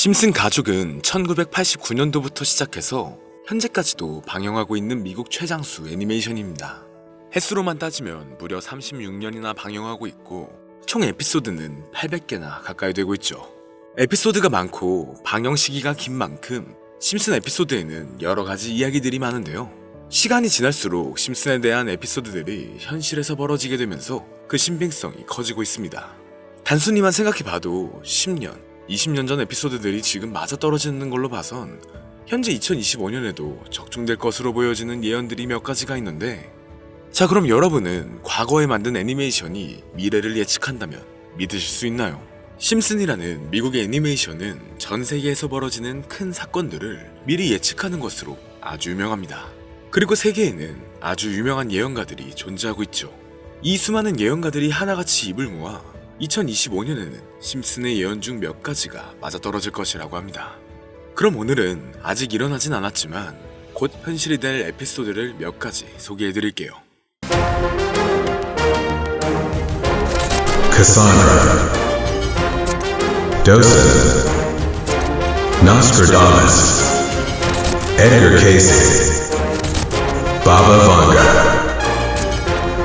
심슨 가족은 1989년도부터 시작해서 현재까지도 방영하고 있는 미국 최장수 애니메이션입니다. 횟수로만 따지면 무려 36년이나 방영하고 있고 총 에피소드는 800개나 가까이 되고 있죠. 에피소드가 많고 방영 시기가 긴 만큼 심슨 에피소드에는 여러 가지 이야기들이 많은데요. 시간이 지날수록 심슨에 대한 에피소드들이 현실에서 벌어지게 되면서 그 신빙성이 커지고 있습니다. 단순히만 생각해봐도 10년, 20년 전 에피소드들이 지금 맞아떨어지는 걸로 봐선 현재 2025년에도 적중될 것으로 보여지는 예언들이 몇 가지가 있는데, 자, 그럼 여러분은 과거에 만든 애니메이션이 미래를 예측한다면 믿으실 수 있나요? 심슨이라는 미국의 애니메이션은 전 세계에서 벌어지는 큰 사건들을 미리 예측하는 것으로 아주 유명합니다. 그리고 세계에는 아주 유명한 예언가들이 존재하고 있죠. 이 수많은 예언가들이 하나같이 입을 모아 2025년에는 심슨의 예언 중 몇 가지가 맞아떨어질 것이라고 합니다. 그럼 오늘은 아직 일어나진 않았지만 곧 현실이 될 에피소드를 몇 가지 소개해드릴게요. Cassandra, Dawson, Nostradamus, Edgar Cayce, Baba Vanga,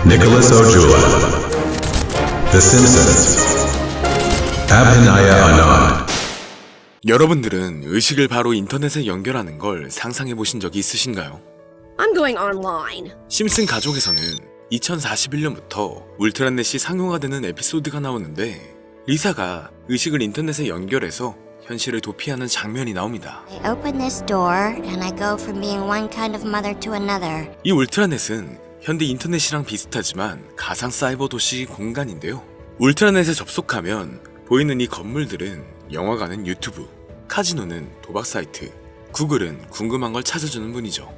Nicholas Ojula, The Simpsons, Abhinaya Anand. 여러분들은 의식을 바로 인터넷에 연결하는 걸 상상해 보신 적이 있으신가요? I'm going online. 심슨 가족에서는 2041년부터 울트라넷이 상용화 되는 에피소드가 나오는데, 리사가 의식을 인터넷에 연결해서 현실을 도피하는 장면이 나옵니다. I open this door and I go from being one kind of mother to another. 이 울트라넷은 현대 인터넷이랑 비슷하지만 가상 사이버 도시 공간인데요. 울트라넷에 접속하면 보이는 이 건물들은 영화관은 유튜브, 카지노는 도박 사이트, 구글은 궁금한 걸 찾아주는 분이죠.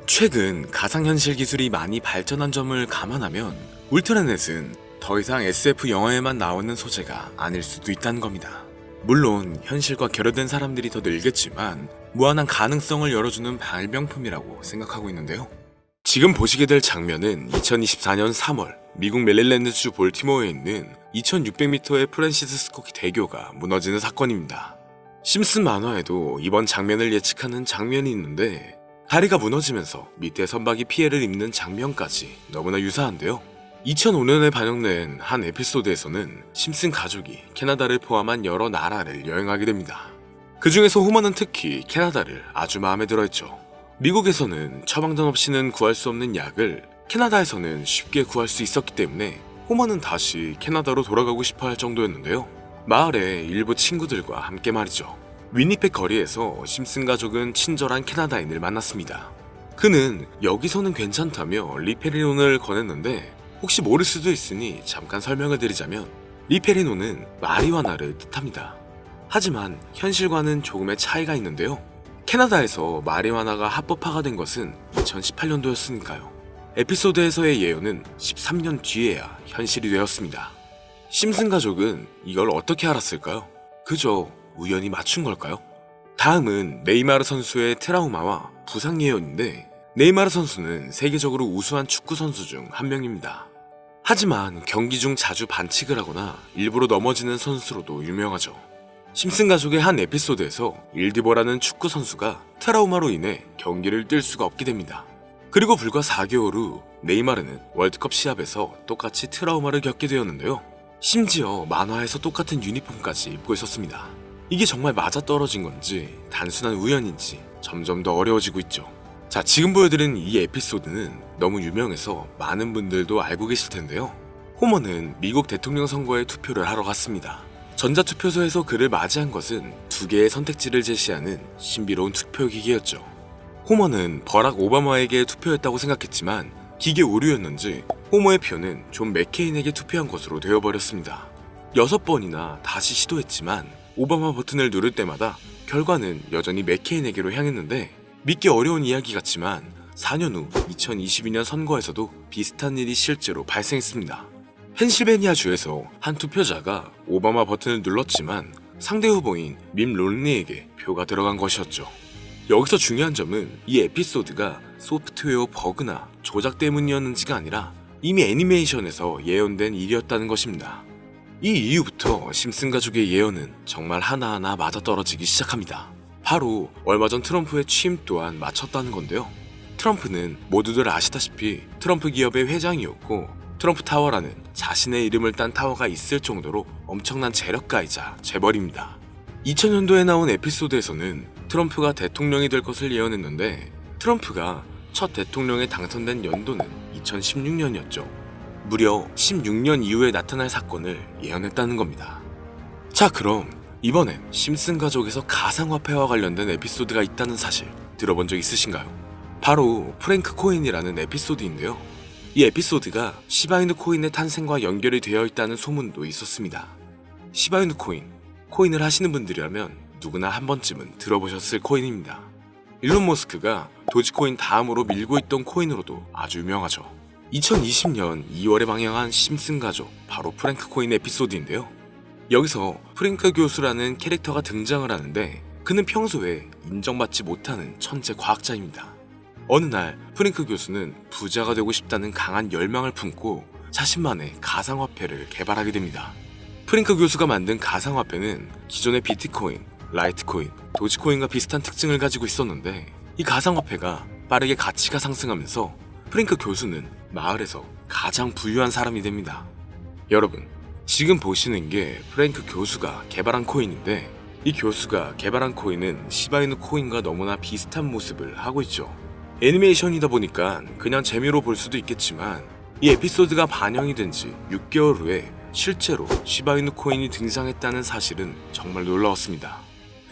최근 가상현실 기술이 많이 발전한 점을 감안하면 울트라넷은 더 이상 SF 영화에만 나오는 소재가 아닐 수도 있다는 겁니다. 물론 현실과 결여된 사람들이 더 늘겠지만 무한한 가능성을 열어주는 발명품이라고 생각하고 있는데요. 지금 보시게 될 장면은 2024년 3월 미국 메릴랜드주 볼티모어에 있는 2600m의 프랜시스 스코키 대교가 무너지는 사건입니다. 심슨 만화에도 이번 장면을 예측하는 장면이 있는데, 다리가 무너지면서 밑에 선박이 피해를 입는 장면까지 너무나 유사한데요. 2005년에 반영된 한 에피소드에서는 심슨 가족이 캐나다를 포함한 여러 나라를 여행하게 됩니다. 그 중에서 호머는 특히 캐나다를 아주 마음에 들어했죠. 미국에서는 처방전 없이는 구할 수 없는 약을 캐나다에서는 쉽게 구할 수 있었기 때문에 호머는 다시 캐나다로 돌아가고 싶어 할 정도였는데요. 마을의 일부 친구들과 함께 말이죠. 위니펙 거리에서 심슨 가족은 친절한 캐나다인을 만났습니다. 그는 여기서는 괜찮다며 리페리논을 권했는데, 혹시 모를 수도 있으니 잠깐 설명을 드리자면 리페리논은 마리화나를 뜻합니다. 하지만 현실과는 조금의 차이가 있는데요. 캐나다에서 마리화나가 합법화가 된 것은 2018년도였으니까요. 에피소드에서의 예언은 13년 뒤에야 현실이 되었습니다. 심슨 가족은 이걸 어떻게 알았을까요? 그저 우연히 맞춘 걸까요? 다음은 네이마르 선수의 트라우마와 부상 예언인데, 네이마르 선수는 세계적으로 우수한 축구 선수 중 한 명입니다. 하지만 경기 중 자주 반칙을 하거나 일부러 넘어지는 선수로도 유명하죠. 심슨 가족의 한 에피소드에서 일디버라는 축구 선수가 트라우마로 인해 경기를 뛸 수가 없게 됩니다. 그리고 불과 4개월 후 네이마르는 월드컵 시합에서 똑같이 트라우마를 겪게 되었는데요. 심지어 만화에서 똑같은 유니폼까지 입고 있었습니다. 이게 정말 맞아떨어진 건지 단순한 우연인지 점점 더 어려워지고 있죠. 자, 지금 보여드린 이 에피소드는 너무 유명해서 많은 분들도 알고 계실 텐데요. 호머는 미국 대통령 선거에 투표를 하러 갔습니다. 전자투표소에서 그를 맞이한 것은 2개의 선택지를 제시하는 신비로운 투표기계였죠. 호머는 버락 오바마에게 투표했다고 생각했지만 기계 오류였는지 호머의 표는 존 맥케인에게 투표한 것으로 되어버렸습니다. 6번이나 다시 시도했지만 오바마 버튼을 누를 때마다 결과는 여전히 맥케인에게로 향했는데, 믿기 어려운 이야기 같지만 4년 후 2022년 선거에서도 비슷한 일이 실제로 발생했습니다. 펜실베니아 주에서 한 투표자가 오바마 버튼을 눌렀지만 상대 후보인 밋 롬니에게 표가 들어간 것이었죠. 여기서 중요한 점은 이 에피소드가 소프트웨어 버그나 조작 때문이었는지가 아니라 이미 애니메이션에서 예언된 일이었다는 것입니다. 이 이후부터 심슨 가족의 예언은 정말 하나하나 맞아떨어지기 시작합니다. 바로 얼마 전 트럼프의 취임 또한 맞췄다는 건데요. 트럼프는 모두들 아시다시피 트럼프 기업의 회장이었고 트럼프 타워라는 자신의 이름을 딴 타워가 있을 정도로 엄청난 재력가이자 재벌입니다. 2000년도에 나온 에피소드에서는 트럼프가 대통령이 될 것을 예언했는데 트럼프가 첫 대통령에 당선된 연도는 2016년이었죠. 무려 16년 이후에 나타날 사건을 예언했다는 겁니다. 자, 그럼 이번엔 심슨 가족에서 가상화폐와 관련된 에피소드가 있다는 사실 들어본 적 있으신가요? 바로 프랭크 코인이라는 에피소드인데요. 이 에피소드가 시바이누 코인의 탄생과 연결이 되어 있다는 소문도 있었습니다. 시바이누 코인을 하시는 분들이라면 누구나 한 번쯤은 들어보셨을 코인입니다. 일론 머스크가 도지코인 다음으로 밀고 있던 코인으로도 아주 유명하죠. 2020년 2월에 방영한 심슨 가족, 바로 프랭크 코인 에피소드인데요. 여기서 프랭크 교수라는 캐릭터가 등장을 하는데 그는 평소에 인정받지 못하는 천재 과학자입니다. 어느 날 프랭크 교수는 부자가 되고 싶다는 강한 열망을 품고 자신만의 가상화폐를 개발하게 됩니다. 프랭크 교수가 만든 가상화폐는 기존의 비트코인, 라이트코인, 도지코인과 비슷한 특징을 가지고 있었는데 이 가상화폐가 빠르게 가치가 상승하면서 프랭크 교수는 마을에서 가장 부유한 사람이 됩니다. 여러분, 지금 보시는 게 프랭크 교수가 개발한 코인인데 이 교수가 개발한 코인은 시바이누 코인과 너무나 비슷한 모습을 하고 있죠. 애니메이션이다 보니까 그냥 재미로 볼 수도 있겠지만 이 에피소드가 반영이 된 지 6개월 후에 실제로 시바이누 코인이 등장했다는 사실은 정말 놀라웠습니다.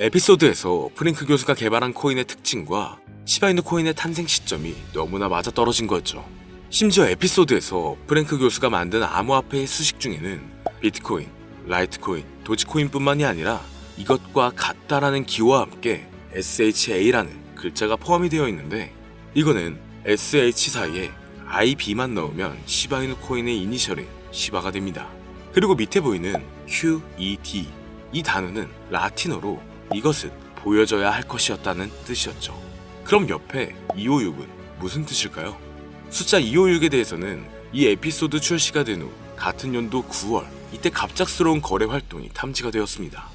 에피소드에서 프랭크 교수가 개발한 코인의 특징과 시바이누 코인의 탄생 시점이 너무나 맞아떨어진 거였죠. 심지어 에피소드에서 프랭크 교수가 만든 암호화폐의 수식 중에는 비트코인, 라이트코인, 도지코인뿐만이 아니라 이것과 같다라는 기호와 함께 SHA라는 글자가 포함이 되어 있는데 이거는 SH 사이에 IB만 넣으면 시바이누 코인의 이니셜인 시바가 됩니다. 그리고 밑에 보이는 QED, 이 단어는 라틴어로 이것은 보여져야 할 것이었다는 뜻이었죠. 그럼 옆에 256은 무슨 뜻일까요? 숫자 256에 대해서는 이 에피소드 출시가 된 후 같은 연도 9월, 이때 갑작스러운 거래 활동이 탐지가 되었습니다.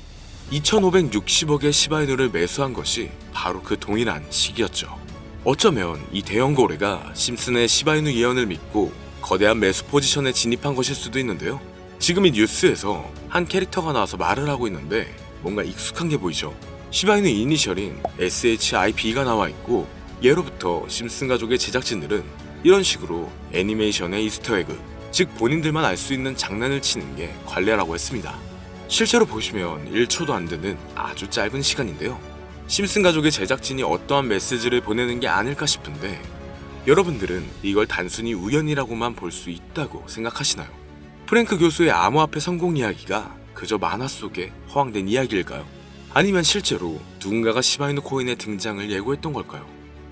2560억의 시바이누를 매수한 것이 바로 그 동일한 시기였죠. 어쩌면 이 대형 거래가 심슨의 시바이누 예언을 믿고 거대한 매수 포지션에 진입한 것일 수도 있는데요. 지금 이 뉴스에서 한 캐릭터가 나와서 말을 하고 있는데 뭔가 익숙한 게 보이죠. 시바이누 이니셜인 SHIB가 나와 있고 예로부터 심슨 가족의 제작진들은 이런 식으로 애니메이션의 이스터에그, 즉 본인들만 알 수 있는 장난을 치는 게 관례라고 했습니다. 실제로 보시면 1초도 안 되는 아주 짧은 시간인데요. 심슨 가족의 제작진이 어떠한 메시지를 보내는 게 아닐까 싶은데 여러분들은 이걸 단순히 우연이라고만 볼 수 있다고 생각하시나요? 프랭크 교수의 암호화폐 성공 이야기가 그저 만화 속에 허황된 이야기일까요? 아니면 실제로 누군가가 시바이누 코인의 등장을 예고했던 걸까요?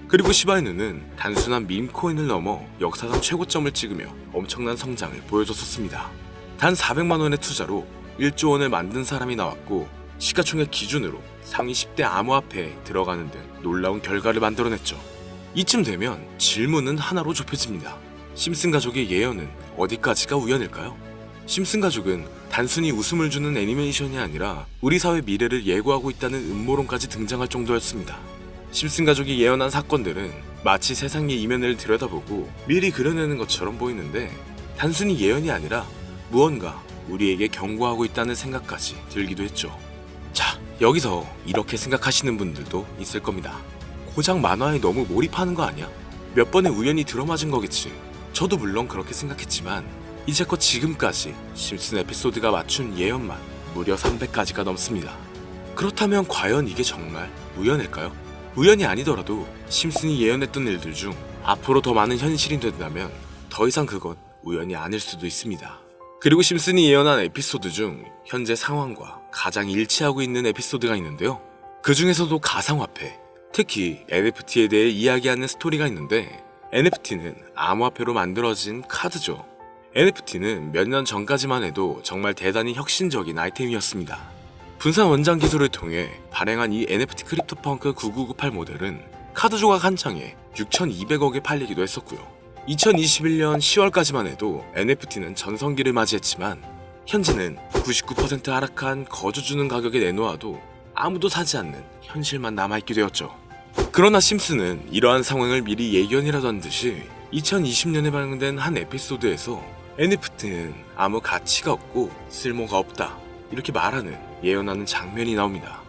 그리고 시바이누는 단순한 밈 코인을 넘어 역사상 최고점을 찍으며 엄청난 성장을 보여줬었습니다. 단 400만 원의 투자로 1조 원을 만든 사람이 나왔고 시가총액 기준으로 상위 10대 암호화폐에 들어가는 등 놀라운 결과를 만들어냈죠. 이쯤 되면 질문은 하나로 좁혀집니다. 심슨 가족의 예언은 어디까지가 우연일까요? 심슨 가족은 단순히 웃음을 주는 애니메이션이 아니라 우리 사회 미래를 예고하고 있다는 음모론까지 등장할 정도였습니다. 심슨 가족이 예언한 사건들은 마치 세상의 이면을 들여다보고 미리 그려내는 것처럼 보이는데 단순히 예언이 아니라 무언가 우리에게 경고하고 있다는 생각까지 들기도 했죠. 자, 여기서 이렇게 생각하시는 분들도 있을 겁니다. 고작 만화에 너무 몰입하는 거 아니야? 몇 번의 우연히 들어맞은 거겠지. 저도 물론 그렇게 생각했지만 이제껏 지금까지 심슨 에피소드가 맞춘 예언만 무려 300가지가 넘습니다. 그렇다면 과연 이게 정말 우연일까요? 우연이 아니더라도 심슨이 예언했던 일들 중 앞으로 더 많은 현실이 된다면 더 이상 그건 우연이 아닐 수도 있습니다. 그리고 심슨이 예언한 에피소드 중 현재 상황과 가장 일치하고 있는 에피소드가 있는데요. 그 중에서도 가상화폐, 특히 NFT에 대해 이야기하는 스토리가 있는데 NFT는 암호화폐로 만들어진 카드죠. NFT는 몇 년 전까지만 해도 정말 대단히 혁신적인 아이템이었습니다. 분산 원장 기술을 통해 발행한 이 NFT 크립토펑크 9998 모델은 카드 조각 한 장에 6,200억에 팔리기도 했었고요. 2021년 10월까지만 해도 NFT는 전성기를 맞이했지만 현재는 99% 하락한 거저주는 가격에 내놓아도 아무도 사지 않는 현실만 남아있게 되었죠. 그러나 심슨은 이러한 상황을 미리 예견이라도 한 듯이 2020년에 방영된 한 에피소드에서 NFT는 아무 가치가 없고 쓸모가 없다 이렇게 말하는 예언하는 장면이 나옵니다.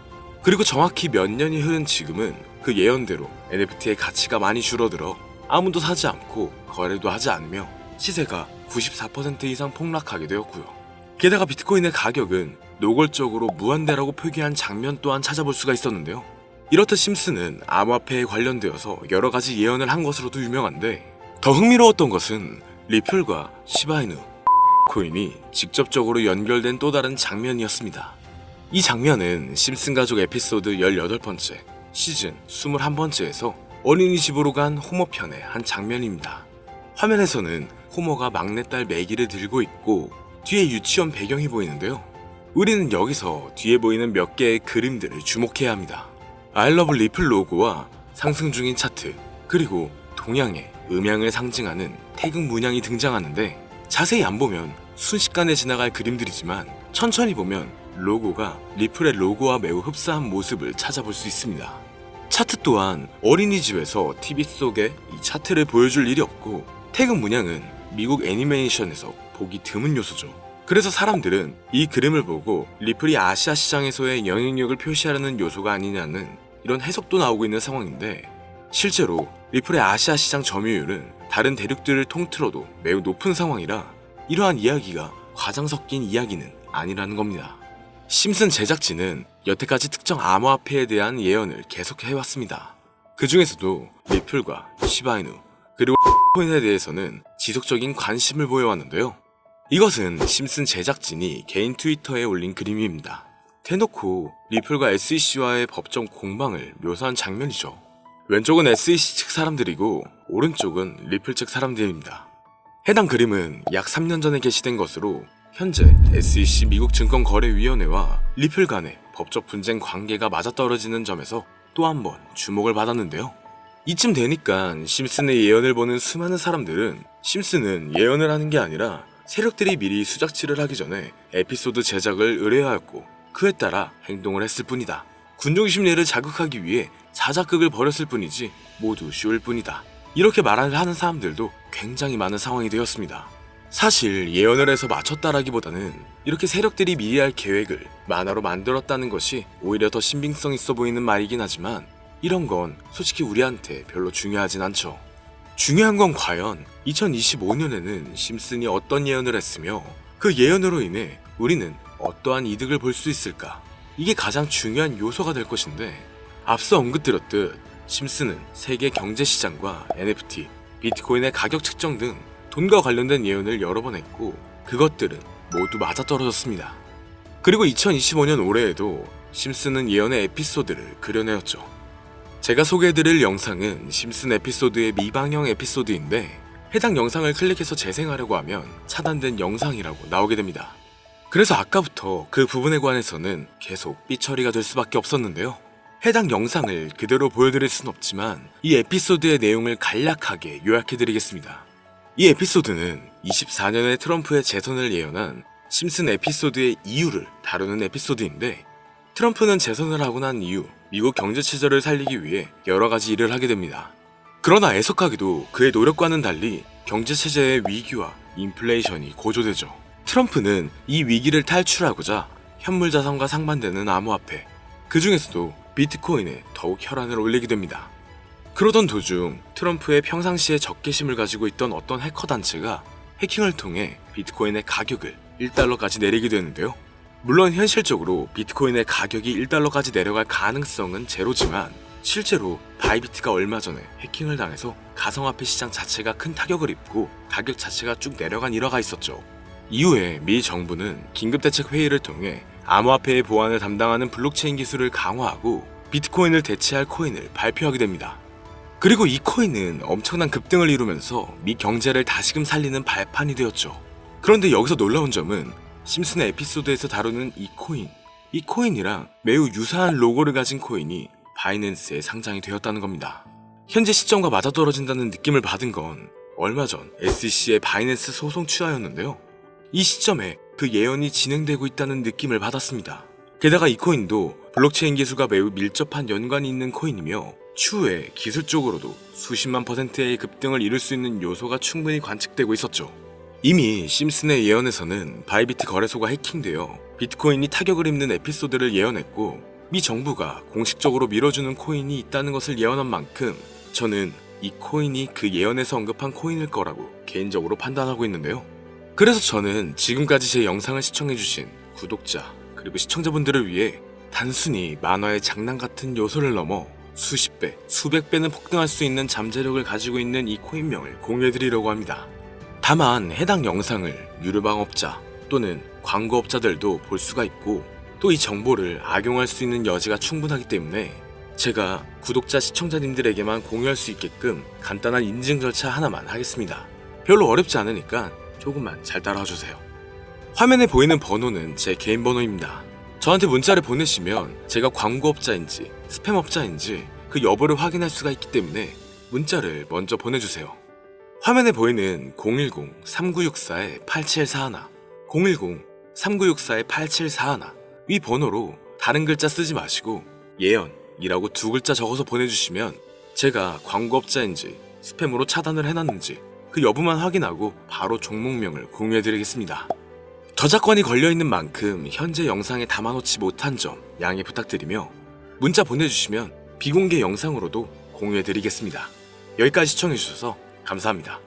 그리고 정확히 몇 년이 흐른 지금은 그 예언대로 NFT의 가치가 많이 줄어들어 아무도 사지 않고 거래도 하지 않으며 시세가 94% 이상 폭락하게 되었고요. 게다가 비트코인의 가격은 노골적으로 무한대라고 표기한 장면 또한 찾아볼 수가 있었는데요. 이렇듯 심슨은 암호화폐에 관련되어서 여러 가지 예언을 한 것으로도 유명한데 더 흥미로웠던 것은 리플과 시바이누 코인이 직접적으로 연결된 또 다른 장면이었습니다. 이 장면은 심슨 가족 에피소드 18번째, 시즌 21번째에서 어린이집으로 간 호모 편의 한 장면입니다. 화면에서는 호모가 막내딸 매기를 들고 있고 뒤에 유치원 배경이 보이는데요. 우리는 여기서 뒤에 보이는 몇 개의 그림들을 주목해야 합니다. I love 리플 로고와 상승 중인 차트, 그리고 동양의 음양을 상징하는 태극 문양이 등장하는데 자세히 안 보면 순식간에 지나갈 그림들이지만 천천히 보면 로고가 리플의 로고와 매우 흡사한 모습을 찾아볼 수 있습니다. 차트 또한 어린이집에서 TV 속에 이 차트를 보여줄 일이 없고 태극 문양은 미국 애니메이션에서 보기 드문 요소죠. 그래서 사람들은 이 그림을 보고 리플이 아시아 시장에서의 영향력을 표시하려는 요소가 아니냐는 이런 해석도 나오고 있는 상황인데 실제로 리플의 아시아 시장 점유율은 다른 대륙들을 통틀어도 매우 높은 상황이라 이러한 이야기가 과장 섞인 이야기는 아니라는 겁니다. 심슨 제작진은 여태까지 특정 암호화폐에 대한 예언을 계속 해왔습니다. 그 중에서도 리플과 시바이누 그리고 코인에 대해서는 지속적인 관심을 보여왔는데요. 이것은 심슨 제작진이 개인 트위터에 올린 그림입니다. 대놓고 리플과 SEC와의 법정 공방을 묘사한 장면이죠. 왼쪽은 SEC 측 사람들이고 오른쪽은 리플 측 사람들입니다. 해당 그림은 약 3년 전에 게시된 것으로 현재 SEC 미국 증권거래위원회와 리플 간의 법적 분쟁 관계가 맞아떨어지는 점에서 또 한 번 주목을 받았는데요. 이쯤 되니까 심슨의 예언을 보는 수많은 사람들은 심슨은 예언을 하는 게 아니라 세력들이 미리 수작질을 하기 전에 에피소드 제작을 의뢰하였고 그에 따라 행동을 했을 뿐이다. 군중 심리를 자극하기 위해 자작극을 벌였을 뿐이지 모두 쇼일 뿐이다. 이렇게 말을 하는 사람들도 굉장히 많은 상황이 되었습니다. 사실 예언을 해서 맞췄다라기보다는 이렇게 세력들이 미리 할 계획을 만화로 만들었다는 것이 오히려 더 신빙성 있어 보이는 말이긴 하지만 이런 건 솔직히 우리한테 별로 중요하진 않죠. 중요한 건 과연 2025년에는 심슨이 어떤 예언을 했으며 그 예언으로 인해 우리는 어떠한 이득을 볼 수 있을까? 이게 가장 중요한 요소가 될 것인데 앞서 언급드렸듯 심슨은 세계 경제시장과 NFT, 비트코인의 가격 측정 등 돈과 관련된 예언을 여러 번 했고 그것들은 모두 맞아떨어졌습니다. 그리고 2025년 올해에도 심슨은 예언의 에피소드를 그려내었죠. 제가 소개해드릴 영상은 심슨 에피소드의 미방영 에피소드인데 해당 영상을 클릭해서 재생하려고 하면 차단된 영상이라고 나오게 됩니다. 그래서 아까부터 그 부분에 관해서는 계속 삐처리가 될 수밖에 없었는데요. 해당 영상을 그대로 보여드릴 순 없지만 이 에피소드의 내용을 간략하게 요약해드리겠습니다. 이 에피소드는 24년에 트럼프의 재선을 예언한 심슨 에피소드의 이유를 다루는 에피소드인데 트럼프는 재선을 하고 난 이후 미국 경제 체제를 살리기 위해 여러 가지 일을 하게 됩니다. 그러나 애석하게도 그의 노력과는 달리 경제 체제의 위기와 인플레이션이 고조되죠. 트럼프는 이 위기를 탈출하고자 현물 자산과 상반되는 암호화폐, 그 중에서도 비트코인에 더욱 혈안을 올리게 됩니다. 그러던 도중 트럼프의 평상시에 적개심을 가지고 있던 어떤 해커 단체가 해킹을 통해 비트코인의 가격을 1달러까지 내리게 되는데요. 물론 현실적으로 비트코인의 가격이 1달러까지 내려갈 가능성은 제로지만 실제로 바이비트가 얼마 전에 해킹을 당해서 가상화폐 시장 자체가 큰 타격을 입고 가격 자체가 쭉 내려간 일화가 있었죠. 이후에 미 정부는 긴급대책 회의를 통해 암호화폐의 보안을 담당하는 블록체인 기술을 강화하고 비트코인을 대체할 코인을 발표하게 됩니다. 그리고 이 코인은 엄청난 급등을 이루면서 미 경제를 다시금 살리는 발판이 되었죠. 그런데 여기서 놀라운 점은 심슨의 에피소드에서 다루는 이 코인이랑 매우 유사한 로고를 가진 코인이 바이낸스에 상장이 되었다는 겁니다. 현재 시점과 맞아떨어진다는 느낌을 받은 건 얼마 전 SEC의 바이낸스 소송 취하였는데요. 이 시점에 그 예언이 진행되고 있다는 느낌을 받았습니다. 게다가 이 코인도 블록체인 기술과 매우 밀접한 연관이 있는 코인이며 추후에 기술적으로도 수십만 %의 급등을 이룰 수 있는 요소가 충분히 관측되고 있었죠. 이미 심슨의 예언에서는 바이비트 거래소가 해킹되어 비트코인이 타격을 입는 에피소드를 예언했고 미 정부가 공식적으로 밀어주는 코인이 있다는 것을 예언한 만큼 저는 이 코인이 그 예언에서 언급한 코인일 거라고 개인적으로 판단하고 있는데요. 그래서 저는 지금까지 제 영상을 시청해주신 구독자 그리고 시청자분들을 위해 단순히 만화의 장난 같은 요소를 넘어 수십 배, 수백 배는 폭등할 수 있는 잠재력을 가지고 있는 이 코인명을 공유해드리려고 합니다. 다만 해당 영상을 유료방업자 또는 광고업자들도 볼 수가 있고 또 이 정보를 악용할 수 있는 여지가 충분하기 때문에 제가 구독자 시청자님들에게만 공유할 수 있게끔 간단한 인증 절차 하나만 하겠습니다. 별로 어렵지 않으니까 조금만 잘 따라와주세요. 화면에 보이는 번호는 제 개인 번호입니다. 저한테 문자를 보내시면 제가 광고업자인지 스팸업자인지 그 여부를 확인할 수가 있기 때문에 문자를 먼저 보내주세요. 화면에 보이는 010-3964-8741 010-3964-8741 이 번호로 다른 글자 쓰지 마시고 예언이라고 2글자 적어서 보내주시면 제가 광고업자인지 스팸으로 차단을 해놨는지 그 여부만 확인하고 바로 종목명을 공유해드리겠습니다. 저작권이 걸려있는 만큼 현재 영상에 담아놓지 못한 점 양해 부탁드리며 문자 보내주시면 비공개 영상으로도 공유해드리겠습니다. 여기까지 시청해주셔서 감사합니다.